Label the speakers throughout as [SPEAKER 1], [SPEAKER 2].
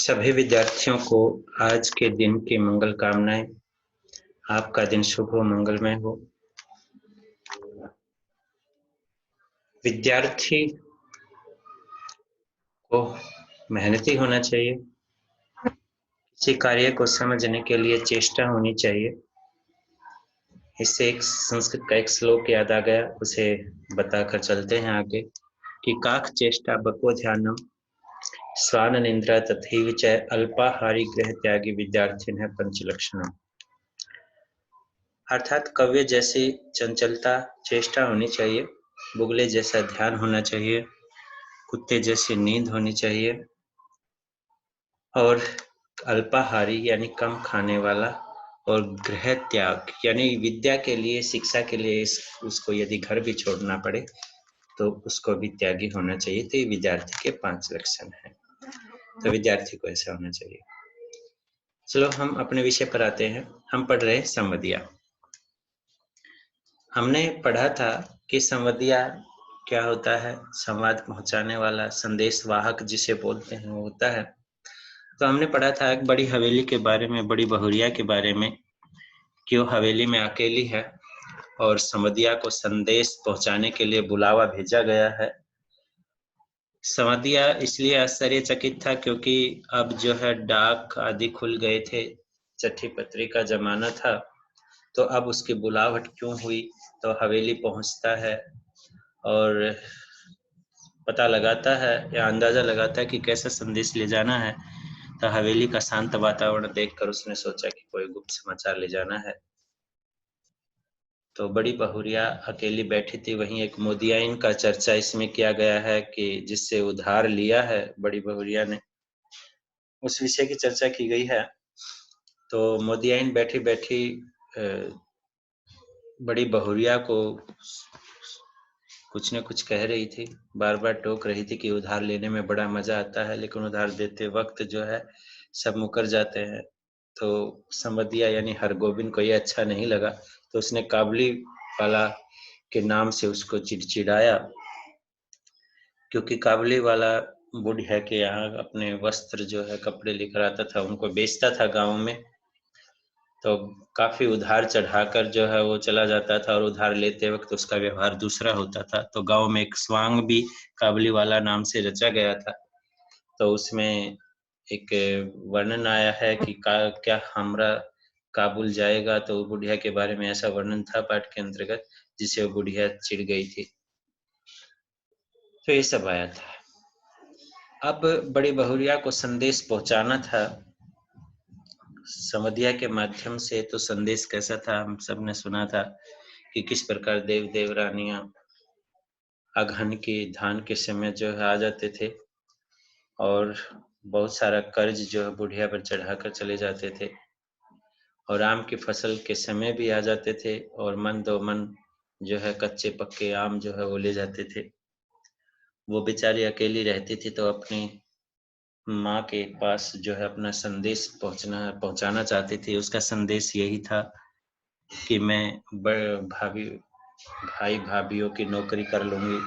[SPEAKER 1] सभी विद्यार्थियों को आज के दिन की मंगल कामनाएं। आपका दिन शुभ हो, मंगलमय हो। विद्यार्थी को मेहनती होना चाहिए। किसी कार्य को समझने के लिए चेष्टा होनी चाहिए। इससे एक संस्कृत का एक श्लोक याद आ गया, उसे बताकर चलते हैं आगे कि काक चेष्टा बको ध्यानम स्वान निंद्रा तथैव च अल्पाहारी गृह त्यागी विद्यार्थी है पंचलक्षणम। अर्थात कव्य जैसी चंचलता चेष्टा होनी चाहिए, बुगले जैसा ध्यान होना चाहिए, कुत्ते जैसी नींद होनी चाहिए और अल्पाहारी यानी कम खाने वाला और गृह त्याग यानी विद्या के लिए, शिक्षा के लिए उसको यदि घर भी छोड़ना पड़े तो उसको भी त्यागी होना चाहिए। तो ये विद्यार्थी के 5 लक्षण हैं। तो विद्यार्थी को ऐसा होना चाहिए। चलो हम अपने विषय पर आते हैं। हम पढ़ रहे हैं संवदिया। हमने पढ़ा था कि संवदिया क्या होता है। संवाद पहुंचाने वाला, संदेश वाहक जिसे बोलते हैं वो होता है। तो हमने पढ़ा था एक बड़ी हवेली के बारे में, बड़ी बहुरिया के बारे में, कि वो हवेली में अकेली है और संवदिया को संदेश पहुंचाने के लिए बुलावा भेजा गया है। संवदिया इसलिए आश्चर्यचकित था क्योंकि अब जो है डाक आदि खुल गए थे, चिट्ठी पत्री का जमाना था। तो अब उसकी बुलाहट क्यों हुई। तो हवेली पहुंचता है और पता लगाता है या अंदाजा लगाता है कि कैसा संदेश ले जाना है। तो हवेली का शांत वातावरण देखकर उसने सोचा कि कोई गुप्त समाचार ले जाना है। तो बड़ी बहुरिया अकेली बैठी थी। वहीं एक मोदियाइन का चर्चा इसमें किया गया है कि जिससे उधार लिया है बड़ी बहुरिया ने, उस विषय की चर्चा की गई है। तो मोदियाइन बैठी बैठी बड़ी बहुरिया को कुछ न कुछ कह रही थी, बार बार टोक रही थी कि उधार लेने में बड़ा मजा आता है लेकिन उधार देते वक्त जो है सब मुकर जाते हैं। तो संवदिया यानी हरगोविंद को ये अच्छा नहीं लगा, तो उसने काबली वाला के नाम से उसको चिड़चिड़ाया, क्योंकि काबली वाला बुढ़िया के यहाँ अपने वस्त्र जो है, कपड़े लेकर आता था, उनको बेचता था गाँव में। तो काफी उधार चढ़ाकर जो है वो चला जाता था और उधार लेते वक्त उसका व्यवहार दूसरा होता था। तो गांव में एक स्वांग भी काबली वाला नाम से रचा गया था। तो उसमें एक वर्णन आया है कि क्या हमरा काबुल जाएगा। तो बुढ़िया के बारे में ऐसा वर्णन था पाठ के अंतर्गत, जिसे वो बुढ़िया चिढ़ गई थी। तो ये सब आया था। अब बड़ी बहुरिया को संदेश पहुंचाना था संवदिया के माध्यम से। तो संदेश कैसा था, हम सब ने सुना था कि किस प्रकार देव देवरानियां अगहन के धान के समय जो है आ जाते थे और बहुत सारा कर्ज जो है बुढ़िया पर चढ़ाकर चले जाते थे, और आम की फसल के समय भी आ जाते थे और मन दो मन जो है कच्चे पक्के आम जो है वो ले जाते थे। वो बेचारी अकेली रहती थी तो अपनी माँ के पास जो है अपना संदेश पहुंचाना चाहती थी। उसका संदेश यही था कि मैं भाई भाभीियों की नौकरी कर लूंगी,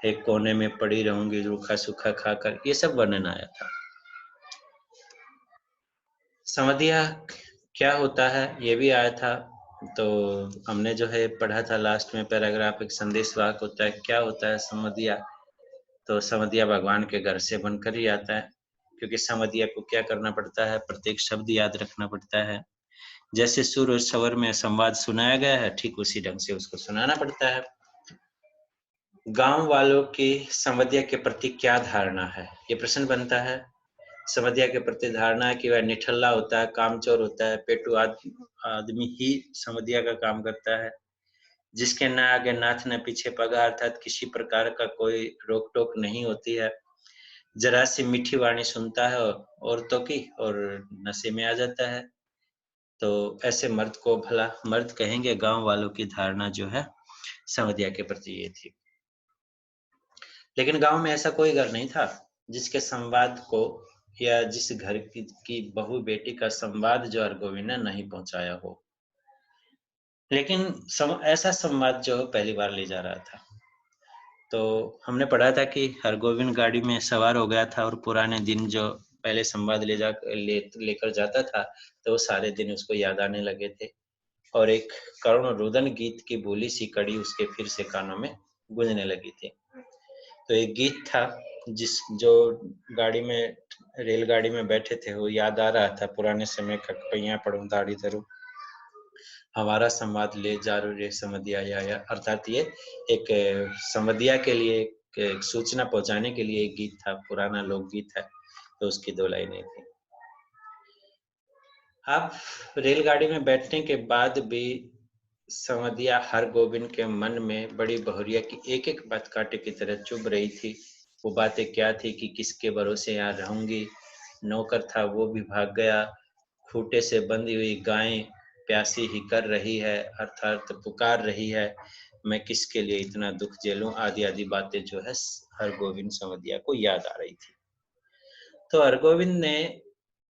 [SPEAKER 1] एक कोने में पड़ी रहूंगी रूखा सूखा खाकर, ये सब वर्णन आया था। संवदिया क्या होता है ये भी आया था। तो हमने जो है पढ़ा था लास्ट में पैराग्राफ, एक संदेशवाहक होता है। क्या होता है संवदिया। तो संवदिया भगवान के घर से बनकर ही आता है, क्योंकि संवदिया को क्या करना पड़ता है, प्रत्येक शब्द याद रखना पड़ता है। जैसे सुर और स्वर में संवाद सुनाया गया है, ठीक उसी ढंग से उसको सुनाना पड़ता है। गांव वालों की संवदिया के प्रति क्या धारणा है, ये प्रश्न बनता है। संवदिया के प्रति धारणा है कि वह निठल्ला होता है, कामचोर होता है, पेटू आदमी ही संवदिया का काम करता है, जिसके न आगे नाथ न पीछे पगा, अर्थात किसी प्रकार का कोई रोक टोक नहीं होती है। जरा सी मीठी वाणी सुनता है औरतों की और नशे में आ जाता है। तो ऐसे मर्द को भला मर्द कहेंगे। गांव वालों की धारणा जो है संवदिया के प्रति ये थी। लेकिन गांव में ऐसा कोई घर नहीं था जिसके संवाद को या जिस घर की बहू बेटी का संवाद जो हरगोविंद ने नहीं पहुंचाया हो। लेकिन ऐसा संवाद जो पहली बार ले जा रहा था। तो हमने पढ़ा था कि हरगोविंद गाड़ी में सवार हो गया था और पुराने दिन जो पहले संवाद लेकर जाता था, तो वो सारे दिन उसको याद आने लगे थे और एक करुण रुदन गीत की बोली सी कड़ी उसके फिर से कानों में गूंजने लगी थी। तो एक गीत था जो गाड़ी में रेलगाड़ी में बैठे थे, वो याद आ रहा था, पुराने समय का पैया पढ़ूं दाढ़ी धरूं, हमारा संवाद ले जारो रे समधिया या अर्थात ये एक समधिया के लिए एक सूचना पहुंचाने के लिए एक गीत था, पुराना लोकगीत है, तो उसकी दो लाइनें थी। अब रेलगाड़ी में बैठने के बाद भी समधिया हर गोविंद के मन में बड़ी बहुरिया की एक एक बात कांटे की तरह चुभ रही थी। वो बातें क्या थी कि किसके भरोसे यहाँ रहूंगी, नौकर था वो भी भाग गया, खूंटे से बंधी हुई गाय प्यासी ही कर रही है अर्थात पुकार रही है, मैं किसके लिए इतना दुख झेलूं, आदि आदि बातें जो है हरगोविंद समधिया को याद आ रही थी। तो हरगोविंद ने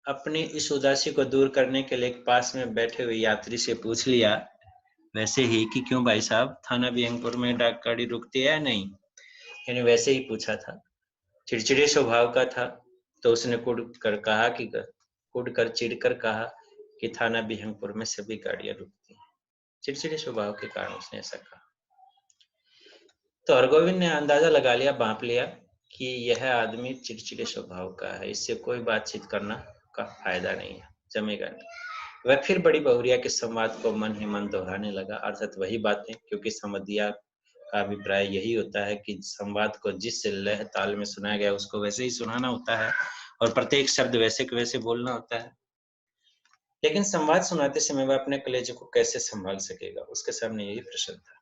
[SPEAKER 1] अपनी इस उदासी को दूर करने के लिए एक पास में बैठे हुए यात्री से पूछ लिया, वैसे ही कि क्यों भाई साहब, थाना बिहंगपुर में डाक गाड़ी रुकती है या नहीं, यानी वैसे ही पूछा था। चिड़चिड़े स्वभाव का था, तो उसने कुड़ कर चिढ़कर कहा कि थाना बिहंगपुर में सभी गाड़ियां रुकती हैं। चिड़चिड़े स्वभाव के कारण उसने ऐसा कहा। तो हरगोविंद ने अंदाजा लगा लिया, भांप लिया कि यह आदमी चिड़चिड़े स्वभाव का है, इससे कोई बातचीत करना का फायदा नहीं है, जमेगा नहीं। वह फिर बड़ी बहुरिया के संवाद को मन ही मन दोहराने लगा, अर्थात वही बातें, क्योंकि समधिया का अभिप्राय यही होता है कि संवाद को जिस लय ताल में सुनाया गया उसको वैसे ही सुनाना होता है और प्रत्येक शब्द वैसे के वैसे बोलना होता है। लेकिन संवाद सुनाते समय वह अपने कलेजे को कैसे संभाल सकेगा, उसके सामने यही प्रश्न था।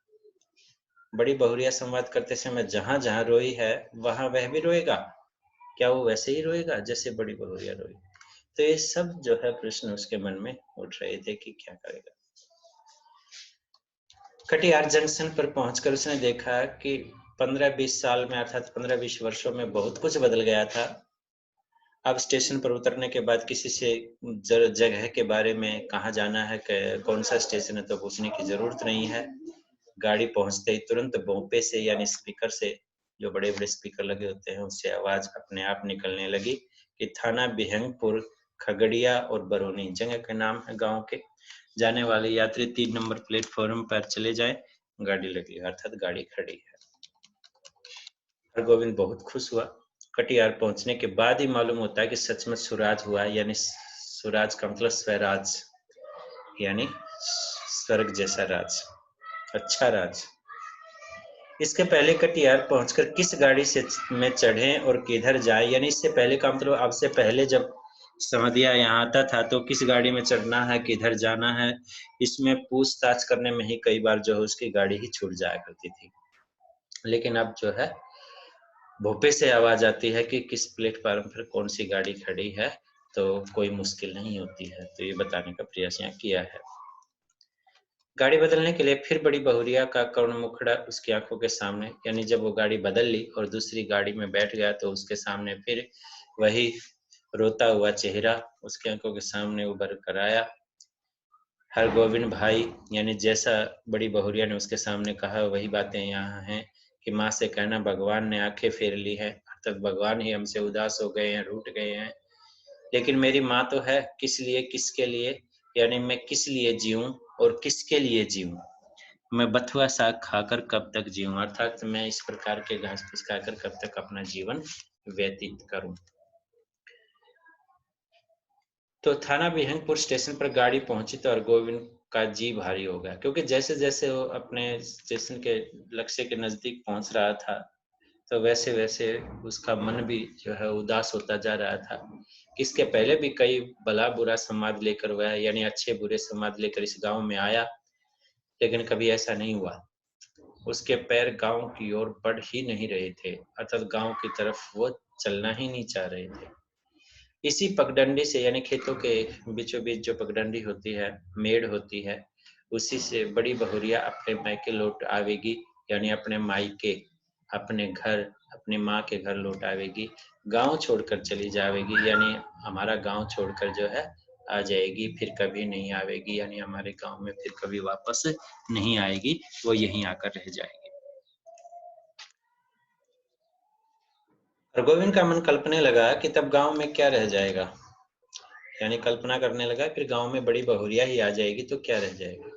[SPEAKER 1] बड़ी बहुरिया संवाद करते समय जहां जहां रोई है वहां वह भी रोएगा, क्या वो वैसे ही रोएगा जैसे बड़ी बहुरिया रोई? तो ये सब जो है प्रश्न उसके मन में उठ रहे थे कि क्या करेगा। कटिहार जंक्शन पर पहुंचकर उसने देखा कि 15-20 साल में अर्थात 15-20 वर्षों में बहुत कुछ बदल गया था। अब स्टेशन पर उतरने के बाद किसी से जगह के बारे में, कहाँ जाना है, कौन सा स्टेशन है, तो पूछने की जरूरत नहीं है। गाड़ी पहुंचते ही तुरंत भोंपे से यानी स्पीकर से, जो बड़े बड़े स्पीकर लगे होते हैं, उससे आवाज अपने आप निकलने लगी कि थाना बिहंगपुर, खगड़िया और बरौनी जगह के नाम है गांव के, जाने वाले यात्री 3 नंबर प्लेटफॉर्म पर चले जाएं, गाड़ी लगी अर्थात गाड़ी खड़ी है। हरगोविंद बहुत खुश हुआ। कटिहार पहुंचने के बाद ही मालूम होता है कि सचमुच सुराज हुआ, यानी सुराज का मतलब स्वराज, यानी स्वर्ग जैसा राज, अच्छा राज। इसके पहले कटिहार पहुंचकर किस गाड़ी से में चढ़े और किधर जाए, यानी इससे पहले का मतलब अब से पहले जब समधिया यहाँ आता था तो किस गाड़ी में चढ़ना है, किधर जाना है, इसमें पूछताछ करने में ही कई बार जो है उसकी गाड़ी ही छूट जाया करती थी। लेकिन अब जो है भोपे से आवाज आती है कि किस प्लेटफार्म पर कौन सी गाड़ी खड़ी है, तो कोई मुश्किल नहीं होती है, तो ये बताने का प्रयास यहाँ किया है। गाड़ी बदलने के लिए फिर बड़ी बहुरिया का करुण मुखड़ा उसकी आंखों के सामने, यानी जब वो गाड़ी बदल ली और दूसरी गाड़ी में बैठ गया तो उसके सामने फिर वही रोता हुआ चेहरा उसकी आंखों के सामने उभर कर आया। हरगोविंद भाई, यानी जैसा बड़ी बहुरिया ने उसके सामने कहा वही बातें यहाँ हैं कि माँ से कहना भगवान ने आंखें फेर ली हैं, अर्थात भगवान ही हमसे उदास हो गए हैं, रूठ गए हैं, लेकिन मेरी माँ तो है, किस लिए, किसके लिए, यानी मैं किस लिए जीऊं और किसके लिए जीऊं, मैं बथुआ साग खाकर कब तक जीऊं, अर्थात मैं इस प्रकार के घास फूस खाकर कब तक अपना जीवन व्यतीत करूं। तो थाना बिहंगपुर स्टेशन पर गाड़ी पहुंची तो हरगोविंद का जी भारी हो गया, क्योंकि जैसे जैसे वो अपने स्टेशन के लक्ष्य के नजदीक पहुंच रहा था तो वैसे वैसे उसका मन भी जो है उदास होता जा रहा था। इसके पहले भी कई भला बुरा संवाद लेकर वह, यानी अच्छे बुरे संवाद लेकर इस गांव में आया, लेकिन कभी ऐसा नहीं हुआ। उसके पैर गांव की ओर बढ़ ही नहीं रहे थे, अर्थात गांव की तरफ वो चलना ही नहीं चाह रहे थे। इसी पगडंडी से, यानी खेतों के बीचों बीच जो पगडंडी होती है, मेड़ होती है, उसी से बड़ी बहुरिया अपने मायके लौट आवेगी, यानी अपने मायके, अपने घर, अपनी माँ के घर लौट आवेगी, गांव छोड़कर चली जावेगी, यानी हमारा गांव छोड़कर जो है आ जाएगी, फिर कभी नहीं आवेगी, यानी हमारे गांव में फिर कभी वापस नहीं आएगी, वो यहीं आकर रह जाएगी। हरगोविंद का मन कल्पने लगा कि तब गांव में क्या रह जाएगा, यानी कल्पना करने लगा फिर गांव में बड़ी बहुरिया ही आ जाएगी तो क्या रह जाएगा।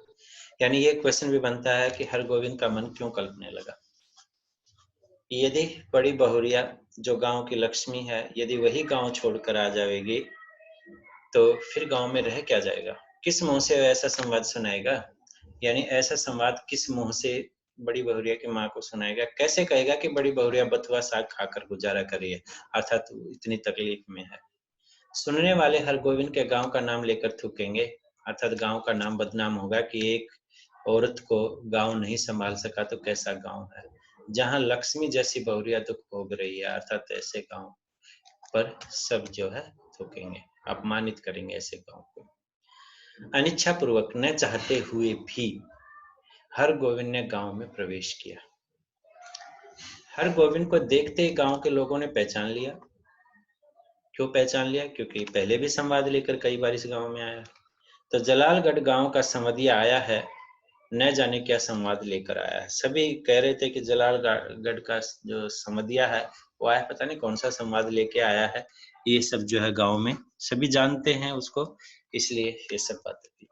[SPEAKER 1] यानी ये क्वेश्चन भी बनता है कि हरगोविंद का मन क्यों कल्पने लगा। यदि बड़ी बहुरिया जो गांव की लक्ष्मी है, यदि वही गांव छोड़कर आ जाएगी तो फिर गांव में रह क्या जाएगा। किस मुंह से ऐसा संवाद सुनाएगा, यानी ऐसा संवाद किस मुंह से बड़ी बहुरिया की माँ को सुनाएगा। कैसे कहेगा कि बड़ी बहुरिया बथुआ साग खाकर गुजारा कर रही है, अर्थात इतनी तकलीफ में है। सुनने वाले हरगोविंद के गांव का नाम लेकर थूकेंगे, अर्थात गांव का नाम बदनाम होगा कि एक औरत को गांव नहीं संभाल सका तो कैसा गांव है। जहां लक्ष्मी जैसी बहुरिया दुख भोग रही है, अर्थात ऐसे गांव पर सब जो है थूकेंगे, अपमानित करेंगे ऐसे गांव को। अनिच्छा पूर्वक न चाहते हुए भी हरगोविंद ने गांव में प्रवेश किया। हरगोविंद को देखते ही गांव के लोगों ने पहचान लिया। क्यों पहचान लिया? क्योंकि पहले भी संवाद लेकर कई बार इस गांव में आया। तो जलालगढ़ गांव का समधिया आया है, न जाने क्या संवाद लेकर आया है। सभी कह रहे थे कि जलालगढ़ का जो समधिया है वो आया, पता नहीं कौन सा संवाद लेके आया है। ये सब जो है गांव में सभी जानते हैं उसको, इसलिए ये सब बातें थी।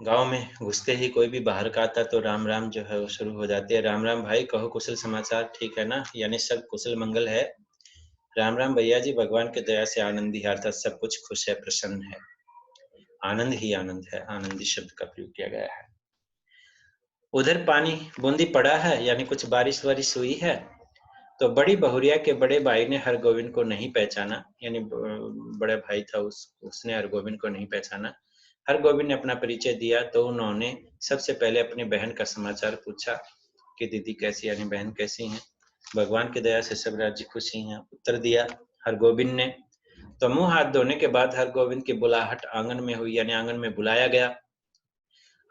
[SPEAKER 1] गांव में घुसते ही कोई भी बाहर का आता तो राम राम जो है वो शुरू हो जाती है। राम राम भाई, कहो कुशल समाचार, ठीक है ना, यानी सब कुशल मंगल है। राम राम भैया जी, भगवान के दया से आनंदी है, अर्थात सब कुछ खुश है, प्रसन्न है। आनंद ही आनंद है, आनंदी शब्द का प्रयोग किया गया है। उधर पानी बूंदी पड़ा है, यानी कुछ बारिश वारिश हुई है। तो बड़ी बहुरिया के बड़े भाई ने हरगोविंद को नहीं पहचाना, यानी बड़ा भाई था उसने हरगोविंद को नहीं पहचाना। हरगोविंद ने अपना परिचय दिया तो उन्होंने सबसे पहले अपनी बहन का समाचार पूछा कि दीदी कैसी, यानी बहन कैसी हैं। भगवान की दया से सब राज्य खुशी हैं, उत्तर दिया हरगोविंद ने। तो मुंह हाथ धोने के बाद हरगोविंद की बुलाहट आंगन में हुई, यानी आंगन में बुलाया गया।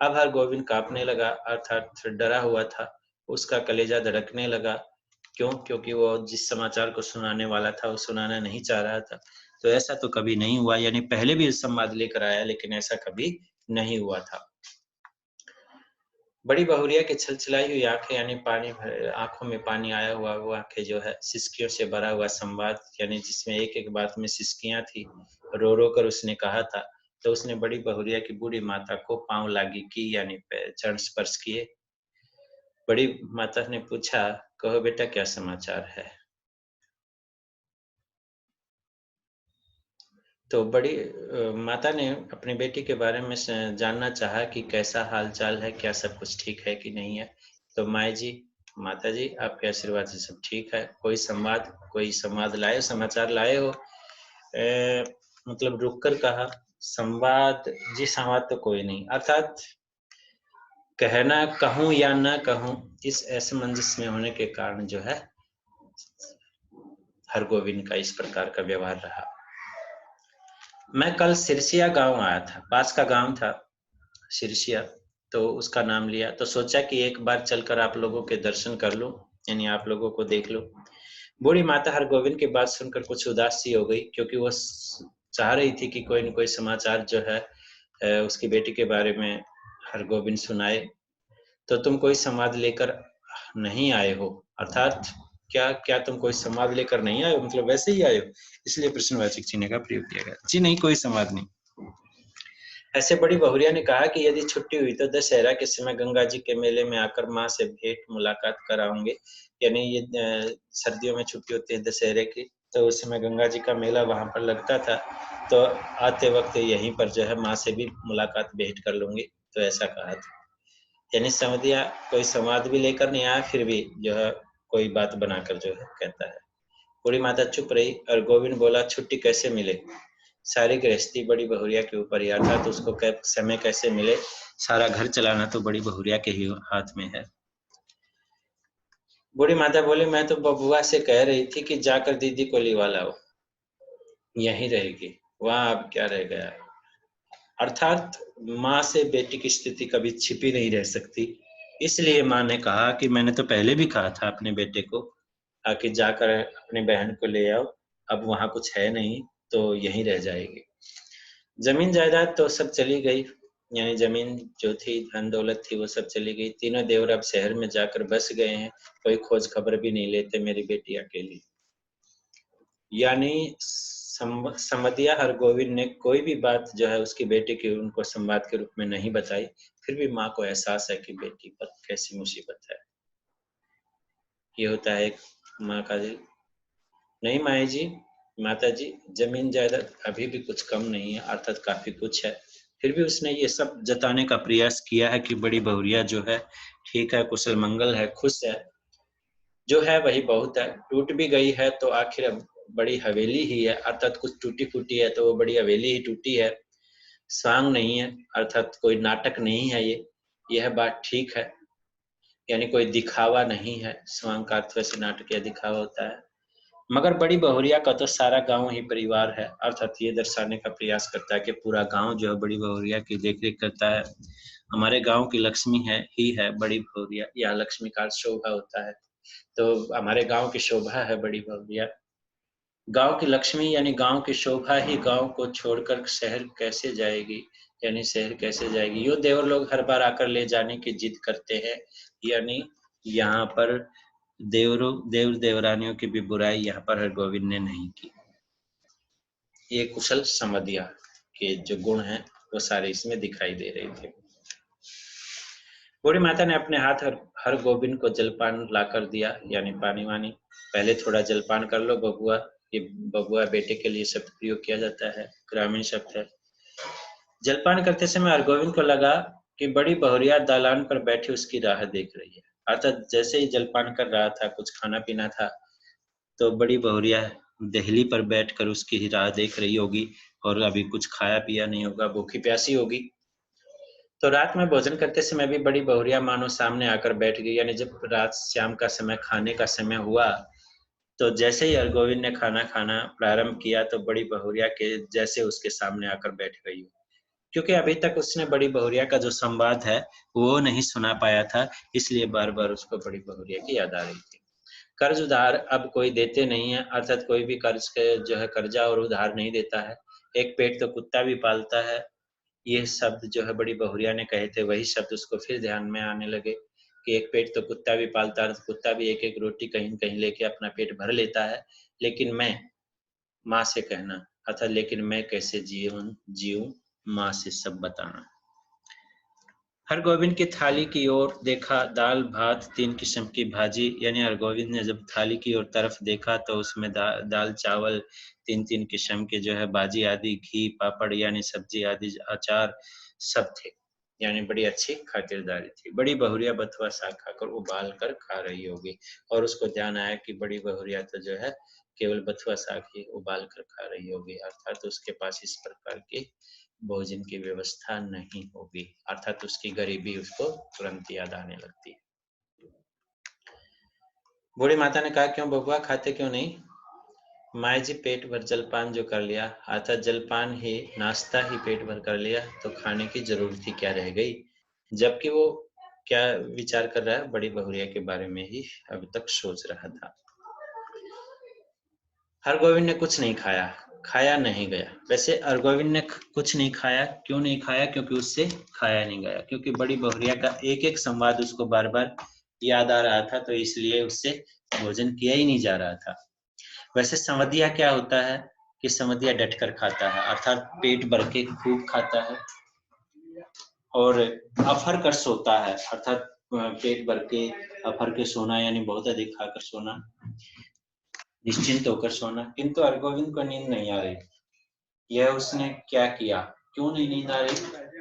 [SPEAKER 1] अब हरगोविंद कांपने लगा, अर्थात डरा हुआ था। उसका कलेजा धड़कने लगा। क्यों? क्योंकि वो जिस समाचार को सुनाने वाला था वो सुनाना नहीं चाह रहा था। तो ऐसा तो कभी नहीं हुआ, यानी पहले भी संवाद लेकर आया लेकिन ऐसा कभी नहीं हुआ था। बड़ी बहुरिया की छलछलाई हुई आंखें, यानी पानी आंखों में पानी आया हुआ वो आंखें जो है सिसकियों से भरा हुआ संवाद, यानी जिसमें एक एक बात में सिसकियां थी, रो रो कर उसने कहा था। तो उसने बड़ी बहुरिया की बूढ़ी माता को पांव लागी की, यानी चरण स्पर्श किए। बड़ी माता ने पूछा, कहो बेटा क्या समाचार है। तो बड़ी माता ने अपनी बेटी के बारे में जानना चाहा कि कैसा हाल चाल है, क्या सब कुछ ठीक है कि नहीं है। तो माता जी आपके आशीर्वाद से सब ठीक है। कोई संवाद लाए, समाचार लाए हो? मतलब रुक कर कहा, संवाद जी, संवाद तो कोई नहीं, अर्थात कहना कहूं या न कहूं, इस असमंजस में होने के कारण जो है हरगोविंद का इस प्रकार का व्यवहार रहा। मैं कल सिरसिया गांव आया था, पास का गांव था सिरसिया, तो उसका नाम लिया। तो सोचा कि एक बार चलकर आप लोगों के दर्शन कर लूं, यानी आप लोगों को देख लूं। बूढ़ी माता हरगोविंद की बात सुनकर कुछ उदास सी हो गई, क्योंकि वो चाह रही थी कि कोई न कोई समाचार जो है उसकी बेटी के बारे में हरगोविंद सुनाए। तो तुम कोई संवाद लेकर नहीं आए हो, अर्थात क्या क्या तुम कोई संवाद लेकर नहीं आए हो, मतलब वैसे ही आए हो, इसलिए प्रश्नवाचक चिन्ह का प्रयोग किया गया। जी नहीं, कोई संवाद नहीं। ऐसे बड़ी बहुरिया ने कहा कि यदि छुट्टी हुई तो दशहरा के समय गंगा जी के मेले में आकर माँ से भेंट मुलाकात कराऊंगे, यानी ये सर्दियों में छुट्टी होती है दशहरे की, तो उस समय गंगा जी का मेला वहां पर लगता था, तो आते वक्त यहीं पर जो है माँ से भी मुलाकात भेंट कर लूंगी। तो ऐसा कहा था, यानी समझिया कोई संवाद भी लेकर नहीं आया, फिर भी जो है कोई बात बनाकर जो है कहता है। बूढ़ी माता चुप रही और गोविंद बोला, छुट्टी कैसे मिले, सारी गृहस्थी बड़ी बहुरिया के ऊपर ही, अर्थात उसको समय कैसे मिले, सारा घर चलाना तो बड़ी बहुरिया के ही हाथ में है। बूढ़ी माता बोली, मैं तो बबुआ से कह रही थी कि जाकर दीदी को लिवा लाओ, यहीं रहेगी, वहां अब क्या रह गया। अर्थात माँ से बेटी की स्थिति कभी छिपी नहीं रह सकती, इसलिए माँ ने कहा कि मैंने तो पहले भी कहा था अपने बेटे को कि जाकर अपनी बहन को ले आओ, अब वहां कुछ है नहीं तो यहीं रह जाएगी। जमीन जायदाद तो सब चली गई, यानी जमीन जो थी, धन दौलत थी, वो सब चली गई। तीनों देवर अब शहर में जाकर बस गए हैं, कोई खोज खबर भी नहीं लेते मेरी बेटी अकेली। यानी समधिया हरगोविंद ने कोई भी बात जो है उसकी बेटी की उनको संवाद के रूप में नहीं बताई, फिर भी माँ को एहसास है कि बेटी पर कैसी मुसीबत है। ये होता है एक माँ का दिल। नहीं माई जी, माता जी, जमीन जायदाद अभी भी कुछ कम नहीं है, अर्थात काफी कुछ है। फिर भी उसने ये सब जताने का प्रयास किया है कि बड़ी बहुरिया जो है ठीक है, कुशल मंगल है, खुश है, जो है वही बहुत है। टूट भी गई है तो आखिर अब बड़ी हवेली ही है, अर्थात कुछ टूटी फूटी है तो वो बड़ी हवेली ही टूटी है, स्वांग नहीं है, अर्थात कोई नाटक नहीं है। ये यह बात ठीक है, यानी कोई दिखावा नहीं है। स्वांग का अर्थ वैसे नाटक या दिखावा होता है। मगर बड़ी बहुरिया का तो सारा गांव ही परिवार है, अर्थात ये दर्शाने का प्रयास करता है कि पूरा गांव जो है बड़ी बहुरिया की देखरेख करता है। हमारे गांव की लक्ष्मी है ही है बड़ी बहुरिया, या लक्ष्मी का शोभा होता है, तो हमारे गांव की शोभा है बड़ी बहुरिया। गांव की लक्ष्मी यानी गांव की शोभा ही गांव को छोड़कर शहर कैसे जाएगी, यानी शहर कैसे जाएगी। यो देवर लोग हर बार आकर ले जाने की जिद करते हैं, यानी यहाँ पर देवर देवरानियों की भी बुराई यहाँ पर हरगोविंद ने नहीं की। ये कुशल समधिया के जो गुण हैं वो सारे इसमें दिखाई दे रहे थे। बूढ़ी माता ने अपने हाथ हर गोविंद को जलपान लाकर दिया, यानी पानी वानी। पहले थोड़ा जलपान कर लो बबुआ। ये बबुआ बेटे के लिए शब्द प्रयोग किया जाता है, ग्रामीण शब्द है। जलपान करते समय हरगोविंद को लगा कि बड़ी बहुरिया दालान पर बैठी उसकी राह देख रही है। अर्थात जैसे ही जलपान कर रहा था, कुछ खाना पीना था, तो बड़ी बहुरिया दहली पर बैठकर उसकी ही राह देख रही होगी, और अभी कुछ खाया पिया नहीं होगा, भूखी प्यासी होगी। तो रात में भोजन करते समय भी बड़ी बहुरिया मानो सामने आकर बैठ गई, यानी जब रात शाम का समय, खाने का समय हुआ, तो जैसे ही हरगोविंद ने खाना खाना प्रारंभ किया तो बड़ी बहुरिया के जैसे उसके सामने आकर बैठ गई। क्योंकि अभी तक उसने बड़ी बहुरिया का जो संवाद है वो नहीं सुना पाया था, इसलिए बार बार उसको बड़ी बहुरिया की याद आ रही थी। कर्ज उधार अब कोई देते नहीं है, अर्थात कोई भी कर्ज के जो है कर्जा और उधार नहीं देता है। एक पेट तो कुत्ता भी पालता है, ये शब्द जो है बड़ी बहुरिया ने कहे थे, वही शब्द उसको फिर ध्यान में आने लगे कि एक पेट तो कुत्ता भी पालता है, कुत्ता भी एक एक रोटी कहीं कहीं लेके अपना पेट भर लेता है, लेकिन मैं, माँ से कहना, अर्थात लेकिन मैं कैसे जीऊं, माँ से सब बताना। हरगोविंद की थाली की ओर देखा, दाल भात 3 किस्म की भाजी, यानी हरगोविंद ने जब थाली की ओर तरफ देखा तो उसमें दाल चावल 3-3 किस्म के जो है भाजी आदि, घी पापड़ यानी सब्जी आदि, अचार सब थे, यानी बड़ी अच्छी खातिरदारी थी। बड़ी बहुरिया बथुआ साग खाकर उबाल कर खा रही होगी, और उसको ध्यान आया कि बड़ी बहुरिया तो जो है केवल बथुआ साग ही उबाल कर खा रही होगी, अर्थात उसके पास इस प्रकार की भोजन की व्यवस्था नहीं होगी, अर्थात उसकी गरीबी उसको तुरंत याद आने लगती है। बूढ़ी माता ने कहा, क्यों बबुआ, खाते क्यों नहीं? माई जी, पेट भर जलपान जो कर लिया, अर्थात जलपान ही, नाश्ता ही पेट भर कर लिया, तो खाने की जरूरत ही क्या रह गई। जबकि वो क्या विचार कर रहा है, बड़ी बहुरिया के बारे में ही अभी तक सोच रहा था। हरगोविंद ने कुछ नहीं खाया, खाया नहीं गया। वैसे हरगोविंद ने कुछ नहीं खाया, क्यों नहीं खाया? क्योंकि उससे खाया नहीं गया, क्योंकि बड़ी बहुरिया का एक एक संवाद उसको बार बार याद आ रहा था, तो इसलिए उससे भोजन किया ही नहीं जा रहा था। वैसे संवदिया क्या होता है कि संवदिया डट कर खाता है, अर्थात पेट भर के खूब खाता है, और अफर कर सोता है, अर्थात पेट भर के अफर के सोना, यानी बहुत अधिक खाकर सोना, निश्चिंत होकर सोना। किंतु हरगोविंद को नींद नहीं आ रही। यह उसने क्या किया? क्यों नहीं नींद आ रही?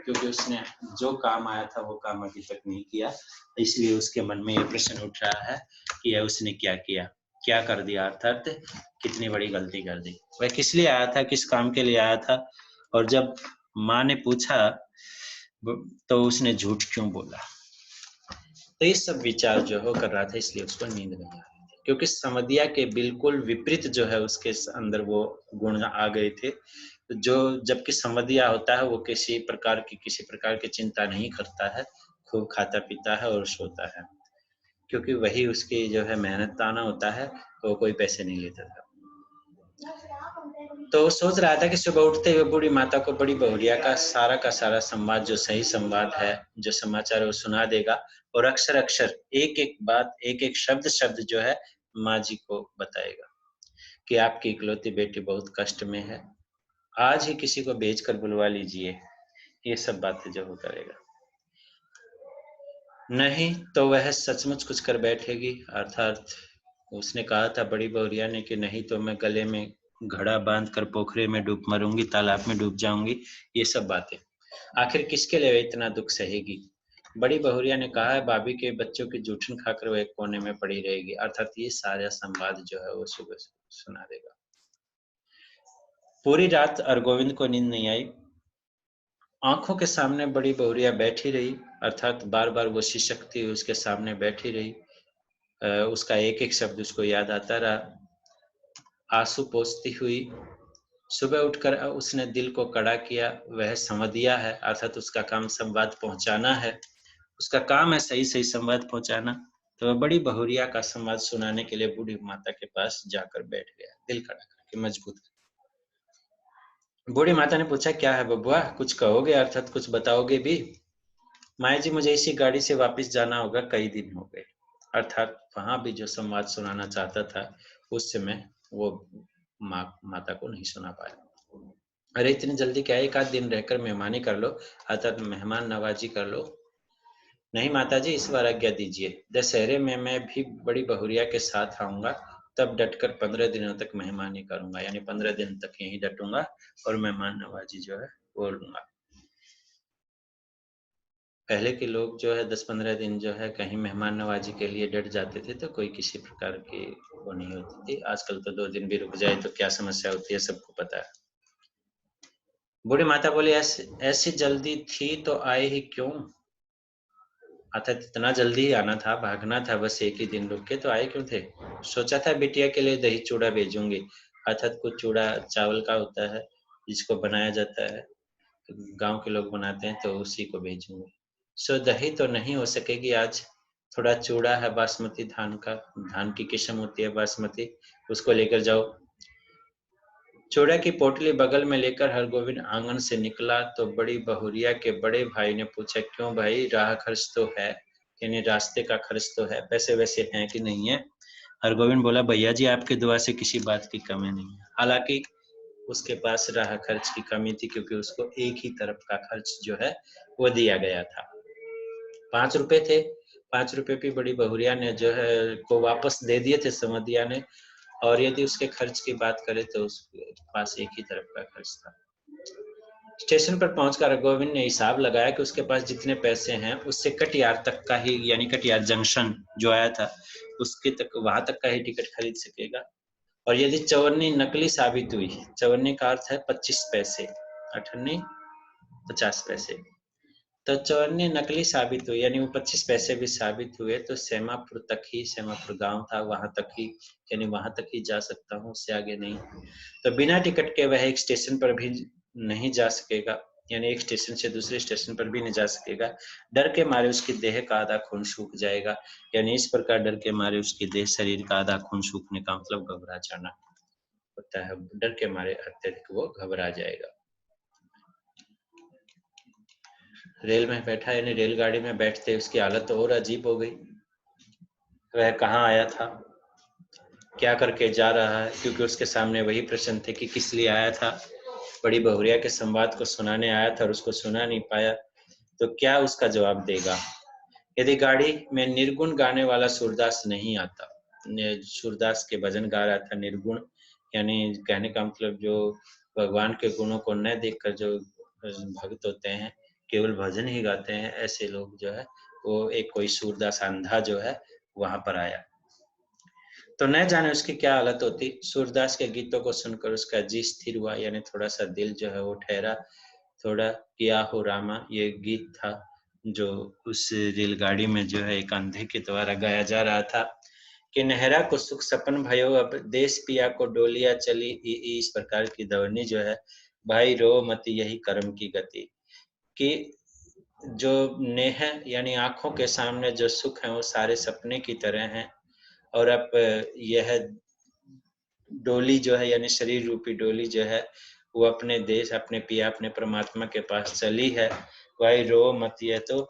[SPEAKER 1] क्योंकि उसने जो काम आया था वो काम अभी तक नहीं किया, इसलिए उसके मन में ये प्रश्न उठ रहा है कि यह उसने क्या किया, क्या कर दिया, अर्थात कितनी बड़ी गलती कर दी। वह किस लिए आया था, किस काम के लिए आया था, और जब माँ ने पूछा तो उसने झूठ क्यों बोला। तो ये सब विचार जो हो कर रहा था, इसलिए उसको नींद नहीं आ रही थी, क्योंकि समधिया के बिल्कुल विपरीत जो है उसके अंदर वो गुण आ गए थे। जो जबकि समधिया होता है वो किसी प्रकार की चिंता नहीं करता है, खूब खाता पीता है और सोता है, क्योंकि वही उसकी जो है मेहनताना होता है, वो कोई पैसे नहीं लेता था। तो सोच रहा था कि सुबह उठते हुए बूढ़ी माता को बड़ी बहुरिया का सारा संवाद, जो सही संवाद है, जो समाचार है, वो सुना देगा और अक्षर अक्षर, एक एक बात, एक एक शब्द शब्द जो है माँ जी को बताएगा कि आपकी इकलौती बेटी बहुत कष्ट में है, आज ही किसी को भेजकर बुलवा लीजिए। ये सब बातें जो वो करेगा, नहीं तो वह सचमुच कुछ कर बैठेगी। अर्थात उसने कहा था बड़ी बहुरिया ने कि नहीं तो मैं गले में घड़ा बांध कर पोखरे में डूब मरूंगी, तालाब में डूब जाऊंगी। ये सब बातें आखिर किसके लिए इतना दुख सहेगी? बड़ी बहुरिया ने कहा है भाभी के बच्चों की जूठन खाकर वो एक कोने में पड़ी रहेगी। अर्थात ये सारा संवाद जो है वो सुबह सुना देगा। पूरी रात अरगोविंद को नींद नहीं आई। आंखों के सामने बड़ी बहुरिया बैठी रही, अर्थात बार बार वो शिशकती उसके सामने बैठी रही। उसका एक एक शब्द उसको याद आता रहा। आंसू पोंछती हुई सुबह उठकर उसने दिल को कड़ा किया। वह समधिया है, अर्थात उसका काम संवाद पहुंचाना है, उसका काम है सही सही संवाद पहुंचाना। तो वह बड़ी बहुरिया का संवाद सुनाने के लिए बूढ़ी माता के पास जाकर बैठ गया, दिल खड़ा करके मजबूत। बूढ़ी माता ने पूछा, क्या है बबुआ, कुछ कहोगे, अर्थात कुछ बताओगे भी? माया जी, मुझे इसी गाड़ी से वापस जाना होगा, कई दिन हो गए। अर्थात वहां भी जो संवाद सुनाना चाहता था उस समय वो माता को नहीं सुना पाया। अरे इतनी जल्दी क्या, एक आध दिन रहकर मेहमानी कर लो, अर्थात मेहमान नवाजी कर लो। नहीं माता जी, इस बार आज्ञा दीजिए, दशहरे में मैं भी बड़ी बहुरिया के साथ आऊंगा, तब डटकर 15 दिनों तक मेहमानी करूंगा, यानी 15 दिन तक यहीं डटूंगा और मेहमान नवाजी जो है वो लूंगा। पहले के लोग जो है 10-15 दिन जो है कहीं मेहमान नवाजी के लिए डट जाते थे, तो कोई किसी प्रकार की वो नहीं होती थी। आजकल तो 2 दिन भी रुक जाए तो क्या समस्या होती है, सबको पता है। बूढ़ी माता बोली, ऐसी जल्दी थी तो आए ही क्यों? अर्थात इतना जल्दी ही आना था, भागना था, बस एक ही दिन रुक के, तो आए क्यों थे? सोचा था बिटिया के लिए दही चूड़ा भेजूंगी, अर्थात कुछ चूड़ा चावल का होता है जिसको बनाया जाता है, गांव के लोग बनाते हैं, तो उसी को भेजूंगी। सो दही तो नहीं हो सकेगी आज, थोड़ा चूड़ा है बासमती धान का, धान की किस्म होती है बासमती, उसको लेकर जाओ। चूड़ा की पोटली बगल में लेकर हरगोविंद आंगन से निकला तो बड़ी बहुरिया के बड़े भाई ने पूछा, क्यों भाई, राह खर्च तो है, यानी रास्ते का खर्च तो है, पैसे वैसे हैं कि नहीं है? हरगोविंद बोला, भैया जी आपकी दुआ से किसी बात की कमी नहीं है। हालांकि उसके पास राह खर्च की कमी थी, क्योंकि उसको एक ही तरफ का खर्च जो है वो दिया गया था। 5 रुपए थे, 5 रुपए भी बड़ी बहुरिया ने जो है को वापस दे दिए थे समधिया ने। और यदि उसके खर्च की बात करें तो उसके पास एक ही तरफ का खर्च था। स्टेशन पर पहुंचकर गोविंद ने हिसाब लगाया कि उसके पास जितने पैसे हैं उससे कटियार तक का ही, यानी कटियार जंक्शन जो आया था उसके तक, वहां तक का ही टिकट खरीद सकेगा। और यदि चवन्नी नकली साबित हुई, चवन्नी का अर्थ है 25 पैसे, अठन्नी 50 पैसे, तो चवन्नी नकली साबित हुई, यानी वो 25 पैसे भी साबित हुए, तो सेमापुर तक ही, सेमापुर गांव था, वहां तक ही, यानी वहां तक ही जा सकता हूँ, उससे आगे नहीं। तो बिना टिकट के वह एक स्टेशन पर भी नहीं जा सकेगा, यानी एक स्टेशन से दूसरे स्टेशन पर भी नहीं जा सकेगा। डर के मारे उसकी देह का आधा खून सूख जाएगा, यानी इस प्रकार डर के मारे उसकी देह, शरीर का आधा खून सूखने का मतलब घबरा जाना होता है। डर के मारे अत्यधिक वो घबरा जाएगा। रेल में बैठा, यानी रेलगाड़ी में बैठते उसकी हालत तो और अजीब हो गई। वह कहाँ आया था, क्या करके जा रहा है, क्योंकि उसके सामने वही प्रश्न थे कि किस लिए आया था। बड़ी बहुरिया के संवाद को सुनाने आया था और उसको सुना नहीं पाया, तो क्या उसका जवाब देगा? यदि गाड़ी में निर्गुण गाने वाला सूरदास नहीं आता, सूरदास के भजन गा रहा था निर्गुण, यानी कहने का मतलब जो भगवान के गुणों को न देखकर जो भक्त होते हैं, केवल भजन ही गाते हैं, ऐसे लोग जो है वो एक कोई सूरदास अंधा जो है वहां पर आया, तो न जाने उसकी क्या हालत होती। सूरदास के गीतों को सुनकर उसका जी स्थिर हुआ, यानी थोड़ा सा दिल जो है वो ठहरा। थोड़ा किया हो रामा, ये गीत था जो उस रेलगाड़ी में जो है एक अंधे के द्वारा गाया जा रहा था कि नहरा को सुख सपन भयो, अब देश पिया को डोलिया चली, इस प्रकार की ध्वनि जो है, भाई रो मत यही कर्म की गति, कि जो नेह यानी आंखों के सामने जो सुख है वो सारे सपने की तरह हैं, और अब यह डोली जो है यानी शरीर रूपी डोली जो है वो अपने देश, अपने पिया, अपने परमात्मा के पास चली है। वही रो मत, ये तो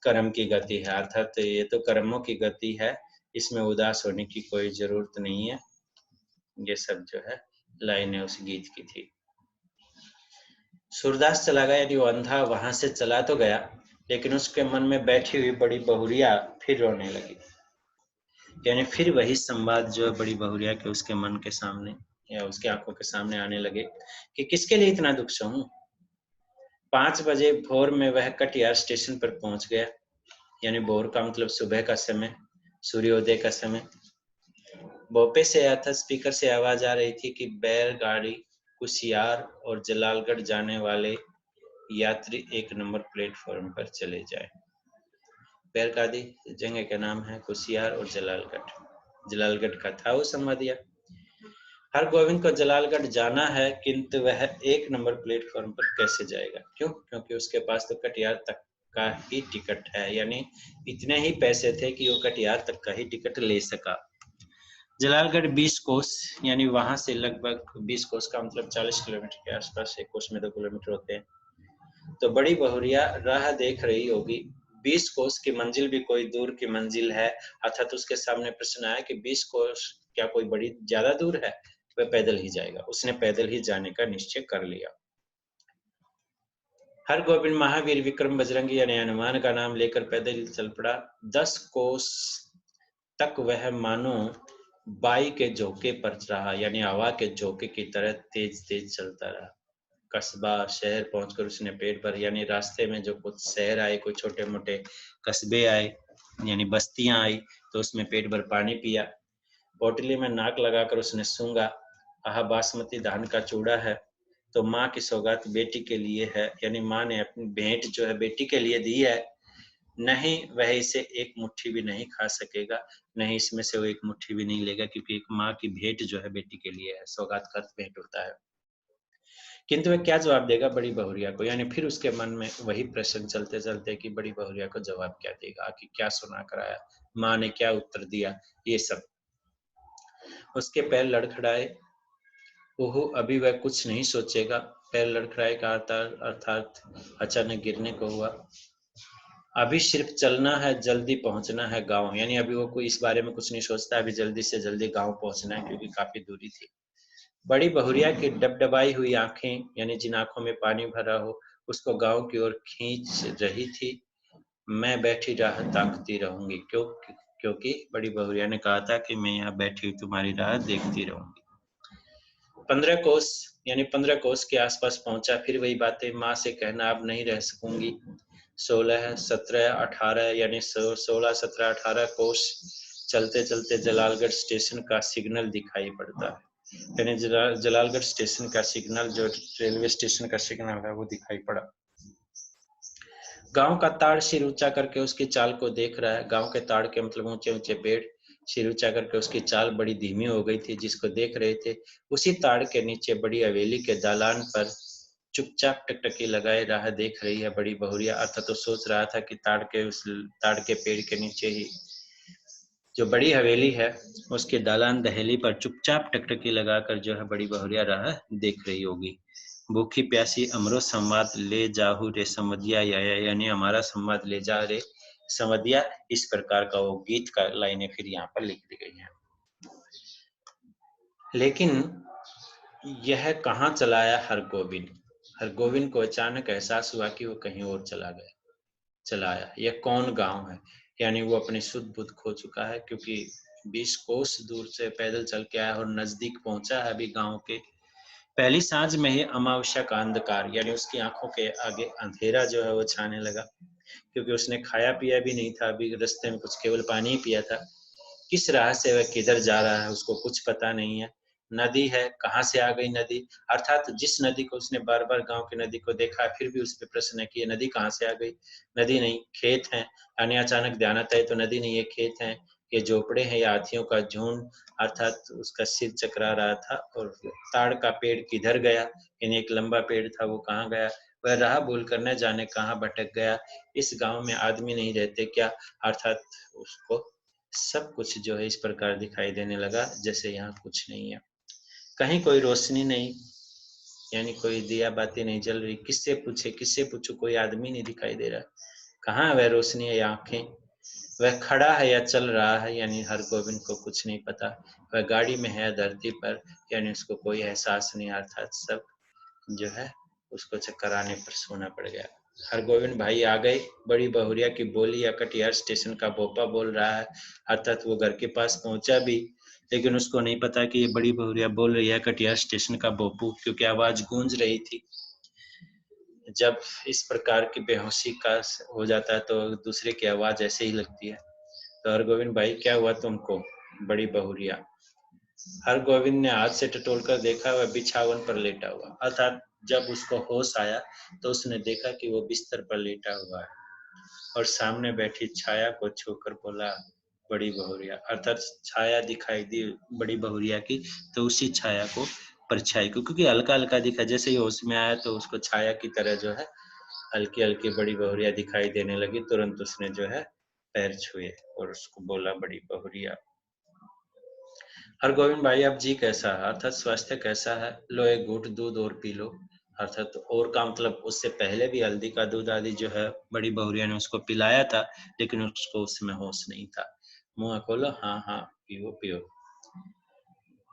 [SPEAKER 1] कर्म की गति है, अर्थात ये तो कर्मों की गति है, इसमें उदास होने की कोई जरूरत नहीं है। ये सब जो है लाइनें उस गीत की थी। सूरदास चला गया, यदि वो अंधा वहां से चला तो गया, लेकिन उसके मन में बैठी हुई बड़ी बहुरिया फिर रोने लगी। यानी फिर वही संवाद जो है बड़ी बहुरिया के उसके मन के सामने या उसके आंखों के सामने आने लगे कि किसके लिए इतना दुख सहूं। 5 बजे भोर में वह कटिहार स्टेशन पर पहुंच गया, यानी भोर का मतलब सुबह का समय, सूर्योदय का समय। भोपे से आया था, स्पीकर से आवाज आ रही थी कि बैलगाड़ी कुसियार और जलालगढ़ जाने वाले यात्री 1 नंबर प्लेटफॉर्म पर चले जाए। बैलगाड़ी जगह का नाम है, कुसियार और जलालगढ़। जलालगढ़ का था वो संवादिया। हर गोविंद को जलालगढ़ जाना है, किंतु वह 1 नंबर प्लेटफॉर्म पर कैसे जाएगा? क्यों? क्योंकि उसके पास तो कटिहार तक का ही टिकट है, यानी इतने ही पैसे थे कि वो कटिहार तक का ही टिकट ले सका। जलालगढ़ 20 कोस, यानी वहां से लगभग 20 कोस का मतलब 40 किलोमीटर के आसपास, 1 कोस में 2 किलोमीटर होते हैं। तो बड़ी बहुरिया राह देख रही होगी। 20 कोस की मंजिल भी कोई दूर की मंजिल है, अर्थात उसके सामने प्रश्न आया कि 20 कोस क्या कोई बड़ी ज्यादा दूर है? वह पैदल ही जाएगा, उसने पैदल ही जाने का निश्चय कर लिया। हर गोविंद महावीर विक्रम बजरंगी यानी हनुमान का नाम लेकर पैदल चल पड़ा। 10 कोस तक वह मानो बाई के झोंके पर रहा, यानी हवा के झोंके की तरह तेज तेज चलता रहा। कस्बा शहर पहुंचकर उसने पेट भर, यानी रास्ते में जो कुछ शहर आए, कोई छोटे मोटे कस्बे आए यानी बस्तियां आई, तो उसमें पेट भर पानी पिया। पोटली में नाक लगाकर उसने सूंघा, आह बासमती धान का चूड़ा है, तो माँ की सौगात बेटी के लिए है, यानी माँ ने अपनी भेंट जो है बेटी के लिए दी है। नहीं वह इसे एक मुट्ठी भी नहीं खा सकेगा, नहीं इसमें से वो एक मुट्ठी भी नहीं लेगा, क्योंकि एक माँ की भेंट जो है बेटी के लिए है, सौगात का अर्थ भेंट होता है। किंतु वह क्या जवाब देगा बड़ी बहुरिया को? यानी फिर उसके मन में वही प्रश्न चलते चलते कि बड़ी बहुरिया को जवाब क्या देगा, कि क्या सुना कर आया, माँ ने क्या उत्तर दिया, ये सब। उसके पैर लड़खड़ाए। ओहो, अभी वह कुछ नहीं सोचेगा। पैर लड़खड़ाए का अर्थात अचानक गिरने को हुआ। अभी सिर्फ चलना है, जल्दी पहुंचना है गांव, यानी अभी वो कोई इस बारे में कुछ नहीं सोचता, अभी जल्दी से जल्दी गांव पहुंचना है, क्योंकि काफी दूरी थी। बड़ी बहुरिया की डबडबाई हुई आंखें, यानी जिन आंखों में पानी भरा हो, उसको गांव की ओर खींच रही थी। मैं बैठी राह ताकती रहूंगी, क्योंकि बड़ी बहुरिया ने कहा था कि मैं यहाँ बैठी हुई तुम्हारी राह देखती रहूंगी। 15 कोस यानी 15 कोस के आसपास पहुंचा, फिर वही बातें, माँ से कहना अब नहीं रह सकूंगी। 16, 17, 18 यानी 16, 17, 18 कोस चलते चलते जलालगढ़ स्टेशन का सिग्नल दिखाई पड़ता है, यानी जलालगढ़ स्टेशन का सिग्नल, जो रेलवे स्टेशन का सिग्नल है, वो दिखाई पड़ा। गांव का ताड़ सिर ऊंचा करके उसकी चाल को देख रहा है। गांव के ताड़ के मतलब ऊंचे ऊंचे पेड़, सिर ऊंचा करके उसकी चाल बड़ी धीमी हो गई थी, जिसको देख रहे थे। उसी ताड़ के नीचे बड़ी हवेली के दालान पर चुपचाप टकटकी लगाए राह देख रही है बड़ी बहुरिया। अर्थात तो सोच रहा था कि ताड़ के पेड़ के नीचे ही जो बड़ी हवेली है, उसके दालान दहली पर चुपचाप टकटकी लगाकर जो है बड़ी बहुरिया राह देख रही होगी। भूखी प्यासी अमरो संवाद ले जाहू रे समदिया, यानी हमारा संवाद ले जा रे समदिया, इस प्रकार का वो गीत का लाइनें फिर यहाँ पर लिख दी गई हैं। लेकिन यह कहाँ चला आया हरगोविंद? हरगोविंद को अचानक एहसास हुआ कि वो कहीं और चला आया। यह कौन गांव है? यानी वो अपनी शुद्ध बुद्ध खो चुका है, क्योंकि 20 कोस दूर से पैदल चल के आया और नजदीक पहुंचा है अभी गांव के। पहली सांझ में ही अमावस्या का अंधकार, यानी उसकी आंखों के आगे अंधेरा जो है वो छाने लगा, क्योंकि उसने खाया पिया भी नहीं था, अभी रास्ते में कुछ केवल पानी ही पिया था। किस राह से वह किधर जा रहा है उसको कुछ पता नहीं है। नदी है, कहाँ से आ गई नदी? अर्थात जिस नदी को उसने बार बार गांव की नदी को देखा, फिर भी उस पर प्रश्न है कि ये नदी कहाँ से आ गई? नदी नहीं, खेत है। यानी अचानक ध्यान आता है तो नदी नहीं, ये खेत है, ये झोपड़े हैं या हाथियों का झुंड। अर्थात उसका सिर चकरा रहा था। और ताड़ का पेड़ किधर गया, यानी एक लंबा पेड़ था, वो कहाँ गया? वह राह भूल कर न जाने कहाँ भटक गया। इस गांव में आदमी नहीं रहते क्या? अर्थात उसको सब कुछ जो है इस प्रकार दिखाई देने लगा जैसे यहाँ कुछ नहीं है। कहीं कोई रोशनी नहीं, यानी कोई दिया बाती नहीं जल रही। किससे पूछूं, कोई आदमी नहीं दिखाई दे रहा। कहाँ है वह रोशनी या आंखें? वह खड़ा है या चल रहा है, यानी हरगोविंद को कुछ नहीं पता। वह गाड़ी में है या धरती पर, यानी उसको कोई एहसास नहीं। अर्थात सब जो है उसको चक्कर आने पर सोना पड़ गया। हरगोविंद भाई आ गए। बड़ी बहुरिया की बोली या कटिहार स्टेशन का भोपा बोल रहा है। अर्थात वो घर के पास पहुंचा भी, लेकिन उसको नहीं पता कि ये बड़ी बहुरिया बोल रही है कटिहार स्टेशन का भोपू, क्योंकि आवाज गूंज रही थी। जब इस प्रकार की बेहोशी का हो जाता है तो दूसरे की आवाज ऐसे ही लगती है। तो हरगोविंद भाई क्या हुआ तुमको? बड़ी बहुरिया। हरगोविंद ने हाथ से टटोलकर देखा, वह बिछावन पर लेटा हुआ। अर्थात जब उसको होश आया तो उसने देखा कि वो बिस्तर पर लेटा हुआ है और सामने बैठी छाया को छूकर बोला, बड़ी बहुरिया। अर्थात छाया दिखाई दी बड़ी बहुरिया की, तो उसी छाया को, परछाई को, क्योंकि हल्का हल्का दिखा, जैसे ही होश में आया तो उसको छाया की तरह जो है हल्की हल्की बड़ी बहुरिया दिखाई देने लगी। तुरंत उसने जो है पैर छुए और उसको बोला, बड़ी बहुरिया। हरगोविंद भाई अब जी कैसा है? अर्थात स्वास्थ्य कैसा है? लो एक घूंट दूध और पी लो। अर्थात और का मतलब उससे पहले भी हल्दी का दूध आदि जो है बड़ी बहुरिया ने उसको पिलाया था, लेकिन उसको उसमें होश नहीं था। मुंह खोलो, हाँ हाँ पियो पियो।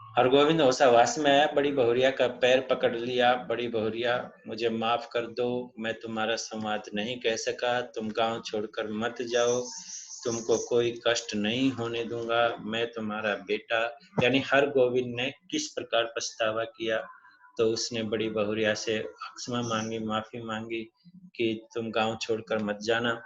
[SPEAKER 1] हरगोविंद होशावास में आया। बड़ी बहुरिया का पैर पकड़ लिया। बड़ी बहुरिया, मुझे माफ कर दो, मैं तुम्हारा संवाद नहीं कह सका। तुम गांव छोड़कर मत जाओ, तुमको कोई कष्ट नहीं होने दूंगा। मैं तुम्हारा बेटा। यानी हरगोविंद ने किस प्रकार पछतावा किया, तो उसने बड़ी बहुरिया से क्षमा मांगी, माफी मांगी कि तुम गांव छोड़कर मत जाना,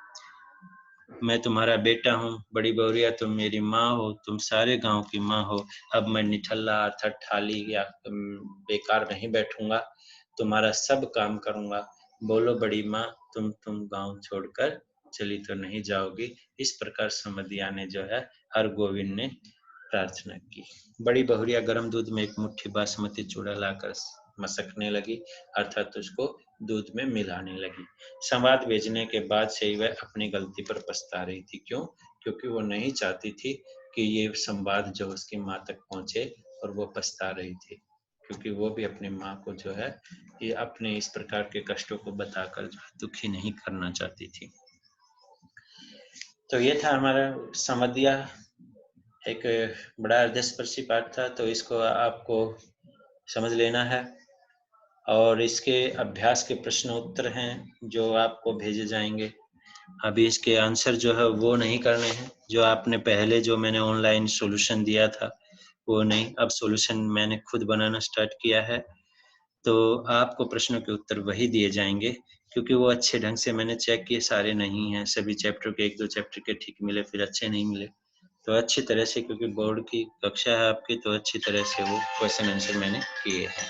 [SPEAKER 1] मैं तुम्हारा बेटा हूँ। बड़ी बहुरिया, तुम मेरी माँ हो, तुम सारे गांव की माँ हो। अब मैं निठल्ला अर्थात ठाली या बेकार नहीं बैठूंगा, तुम्हारा सब काम करूंगा। बोलो बड़ी माँ, तुम गांव छोड़कर चली तो नहीं जाओगी? इस प्रकार समधिया ने जो है हरगोविंद ने प्रार्थना की। बड़ी बहुरिया गर्म दूध में एक मुट्ठी बासमती चूड़ा लाकर मसकने लगी, अर्थात उसको दूध में मिलाने लगी। संवाद भेजने के बाद से ही वह अपनी गलती पर पछता रही थी। क्यों? क्योंकि वो नहीं चाहती थी कि ये संवाद जो उसकी माँ तक पहुंचे, और वो पछता रही थी, क्योंकि वो भी अपनी माँ को जो है ये अपने इस प्रकार के कष्टों को बताकर दुखी नहीं करना चाहती थी। तो ये था हमारा समधिया, एक बड़ा हृदयस्पर्शी पाठ था। तो इसको आपको समझ लेना है, और इसके अभ्यास के प्रश्न उत्तर हैं जो आपको भेजे जाएंगे। अभी इसके आंसर जो है वो नहीं करने हैं, जो आपने पहले जो मैंने ऑनलाइन सॉल्यूशन दिया था वो नहीं, अब सॉल्यूशन मैंने खुद बनाना स्टार्ट किया है। तो आपको प्रश्नों के उत्तर वही दिए जाएंगे, क्योंकि वो अच्छे ढंग से मैंने चेक किए, सारे नहीं हैं, सभी चैप्टर के 1-2 चैप्टर के ठीक मिले, फिर अच्छे नहीं मिले। तो अच्छी तरह से, क्योंकि बोर्ड की कक्षा है आपकी, तो अच्छी तरह से वो क्वेश्चन आंसर मैंने किए हैं।